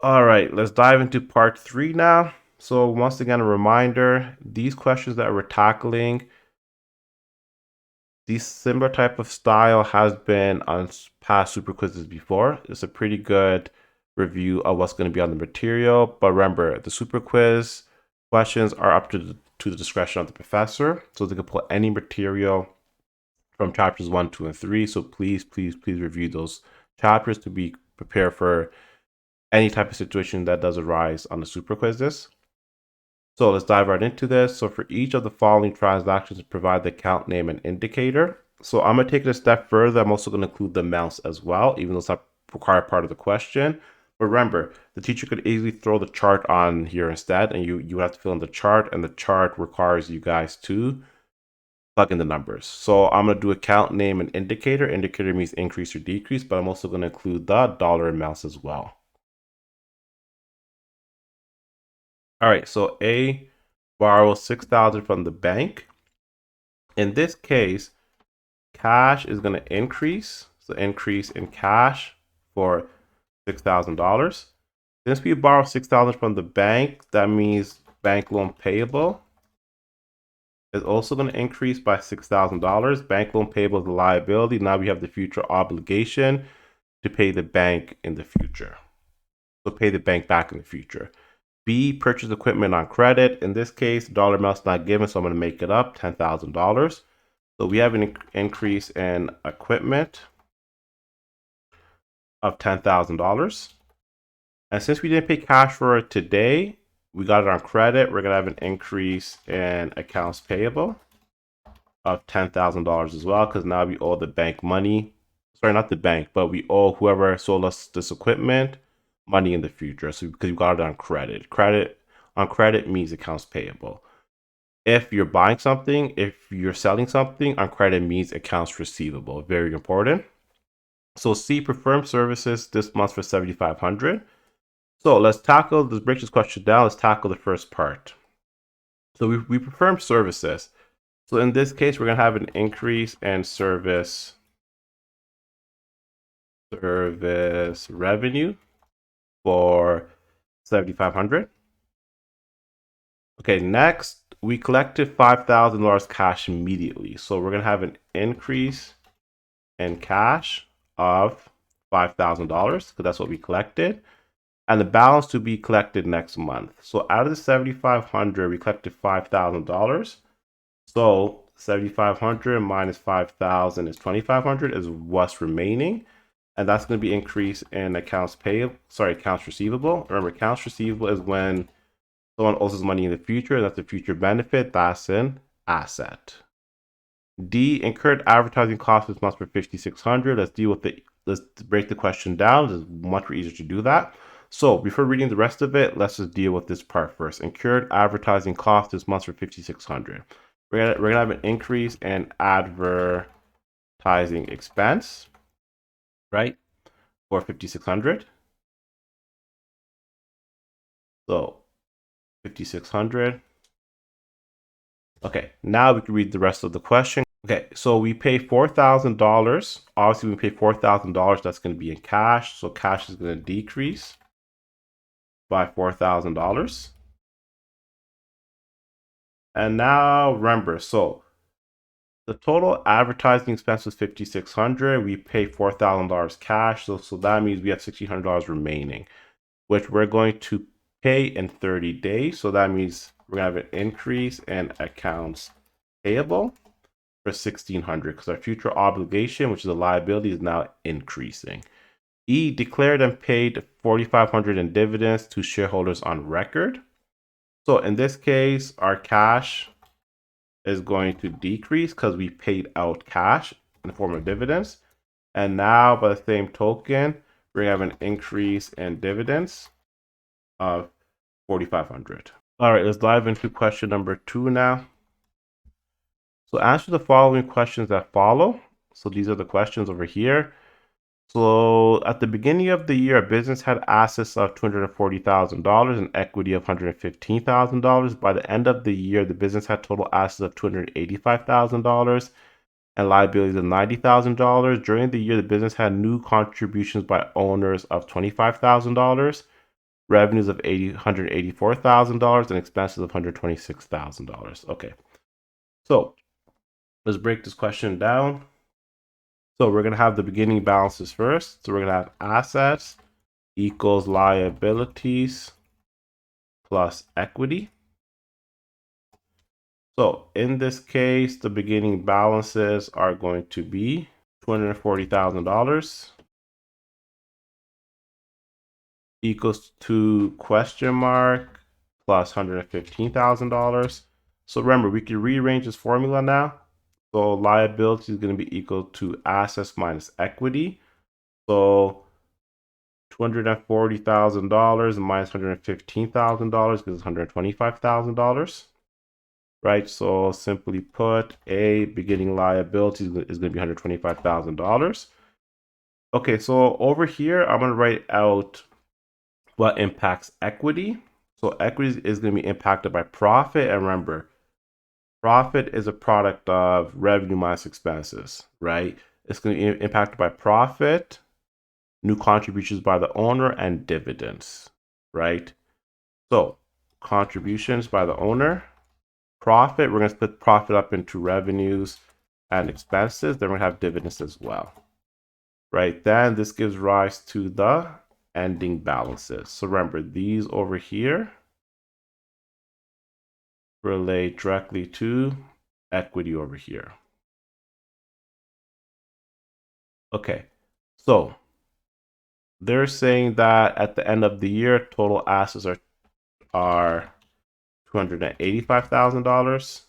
All right, let's dive into part 3 now. So once again, a reminder, these questions that we're tackling, this similar type of style has been on past super quizzes before. It's a pretty good review of what's going to be on the material. But remember, the super quiz questions are up to the discretion of the professor. So they can pull any material from chapters 1, 2, and 3. So please review those chapters to be prepared for any type of situation that does arise on the super quizzes. So let's dive right into this. So for each of the following transactions, provide the account name and indicator. So I'm going to take it a step further. I'm also going to include the amounts as well, even though it's not required part of the question. But remember, the teacher could easily throw the chart on here instead, and you have to fill in the chart, and the chart requires you guys to plug in the numbers. So I'm going to do account name and indicator. Indicator means increase or decrease, but I'm also going to include the dollar amounts as well. All right, so A borrows 6,000 from the bank. In this case, cash is going to increase. So increase in cash for $6,000. Since we borrow 6,000 from the bank, that means bank loan payable is also going to increase by $6,000. Bank loan payable is a liability. Now we have the future obligation to pay the bank in the future. So pay the bank back in the future. B, purchase equipment on credit. In this case, dollar amount's not given, so I'm going to make it up, $10,000. So we have an increase in equipment of $10,000. And since we didn't pay cash for it today, we got it on credit. We're going to have an increase in accounts payable of $10,000 as well, because now we owe the bank money. Sorry, not the bank, but we owe whoever sold us this equipment money in the future. So because you got it on credit. Credit means accounts payable. If you're buying something, if you're selling something, on credit means accounts receivable. Very important. So C, perform services this month for $7,500. So let's break this question down. Let's tackle the first part. So we perform services. So in this case, we're going to have an increase in service revenue for $7,500. Okay, next, we collected $5,000 cash immediately. So we're going to have an increase in cash of $5,000 because that's what we collected. And the balance to be collected next month. So out of the $7,500, we collected $5,000. So 7,500 minus 5,000 is 2,500 is what's remaining. And that's going to be increase in accounts receivable. Remember, accounts receivable is when someone owes us money in the future. That's a future benefit. That's an asset. D, incurred advertising costs this month for $5,600. Let's break the question down. It's much easier to do that. So before reading the rest of it, let's just deal with this part first. Incurred advertising costs this month for $5,600. We're gonna have an increase in advertising expense, right? For $5,600. So 5,600. Okay, now we can read the rest of the question. Okay, so we pay $4,000. Obviously, we pay $4,000. That's going to be in cash. So cash is going to decrease by $4,000. And now remember, so the total advertising expense was $5,600. We pay $4,000 cash. So that means we have $1,600 remaining, which we're going to pay in 30 days. So that means we're going to have an increase in accounts payable for $1,600 because our future obligation, which is a liability, is now increasing. E, declared and paid $4,500 in dividends to shareholders on record. So in this case, our cash is going to decrease because we paid out cash in the form of dividends. And now, by the same token, we're going to have an increase in dividends of $4,500. All right, let's dive into question number 2 now. So answer the following questions that follow. So these are the questions over here. So at the beginning of the year, a business had assets of $240,000 and equity of $115,000. By the end of the year, the business had total assets of $285,000 and liabilities of $90,000. During the year, the business had new contributions by owners of $25,000. revenues of $184,000 and expenses of $126,000. Okay, so let's break this question down. So we're going to have the beginning balances first. So we're going to have assets equals liabilities plus equity. So in this case, the beginning balances are going to be $240,000 equals to question mark plus $115,000. So remember, we can rearrange this formula now. So liability is going to be equal to assets minus equity. So $240,000 minus $115,000 gives $125,000. Right, so simply put, a beginning liability is going to be $125,000. Okay, so over here, I'm going to write out what impacts equity. So equity is going to be impacted by profit. And remember, profit is a product of revenue minus expenses, right? It's going to be impacted by profit, new contributions by the owner, and dividends, right? So contributions by the owner. Profit, we're going to split profit up into revenues and expenses. Then we're going to have dividends as well. Right, then this gives rise to the ending balances. So remember, these over here relate directly to equity over here. Okay, so they're saying that at the end of the year, total assets are $285,000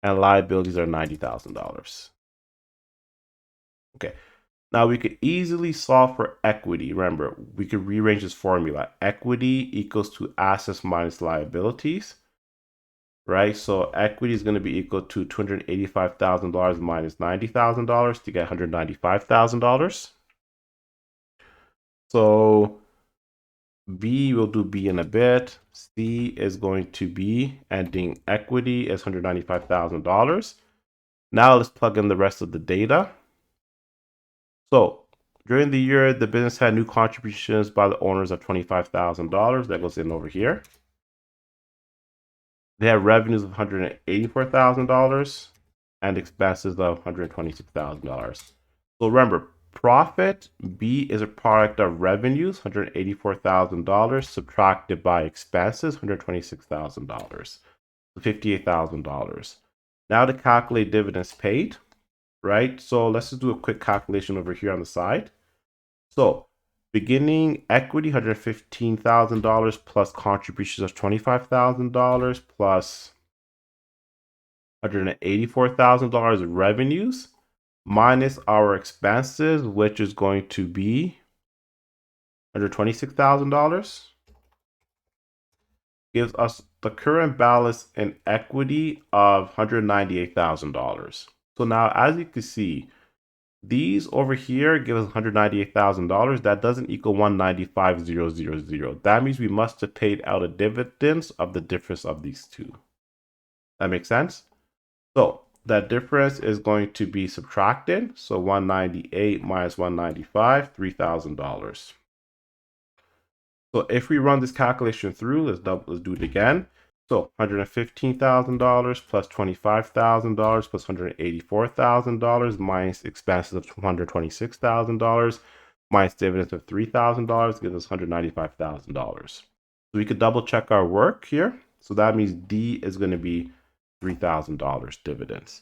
and liabilities are $90,000. Okay, now we could easily solve for equity. Remember, we could rearrange this formula. Equity equals to assets minus liabilities, right? So equity is going to be equal to $285,000 minus $90,000 to get $195,000. So B, will do B in a bit. C is going to be ending equity is $195,000. Now let's plug in the rest of the data. So during the year, the business had new contributions by the owners of $25,000. That goes in over here. They have revenues of $184,000 and expenses of $126,000. So remember, profit, B, is a product of revenues, $184,000, subtracted by expenses, $126,000, so $58,000. Now to calculate dividends paid, right? So let's just do a quick calculation over here on the side. So beginning equity, $115,000 plus contributions of $25,000 plus $184,000 revenues minus our expenses, which is going to be $126,000, gives us the current balance in equity of $198,000. So now, as you can see, these over here give us $198,000. That doesn't equal $195,000. That means we must have paid out a dividends of the difference of these two. That makes sense? So that difference is going to be subtracted. So 198 minus 195, $3,000. So if we run this calculation through, let's do it again. So $115,000 plus $25,000 plus $184,000 minus expenses of $126,000 minus dividends of $3,000 gives us $195,000. So we could double check our work here. So that means D is going to be $3,000 dividends.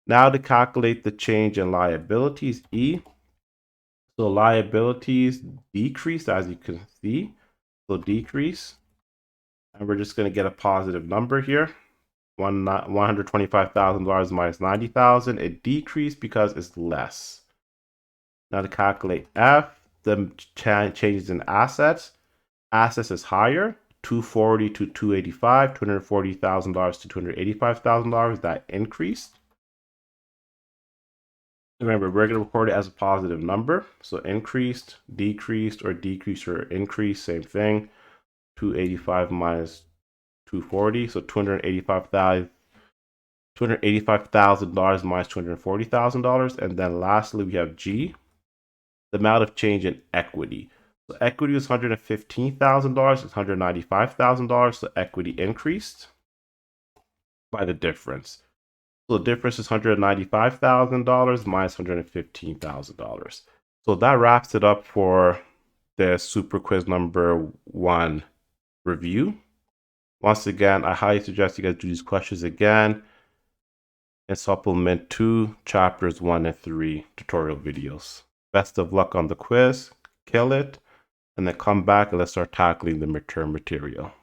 Now to calculate the change in liabilities, E. So liabilities decreased, as you can see. So decrease. And we're just going to get a positive number here. $125,000 minus $90,000. It decreased because it's less. Now to calculate F, the changes in assets. Assets is higher. $240 to $285, $240,000 to $285,000. That increased. Remember, we're going to record it as a positive number. So increased, decreased, or decreased or increased, same thing. 285 minus 240, so $285,000 minus $240,000. And then lastly, we have G, the amount of change in equity. So equity was $115,000, it's $195,000. So equity increased by the difference. So the difference is $195,000 minus $115,000. So that wraps it up for the super quiz number 1 review. Once again, I highly suggest you guys do these questions again and supplement 2 chapters 1 and 3 tutorial videos. Best of luck on the quiz, kill it, and then come back and let's start tackling the midterm material.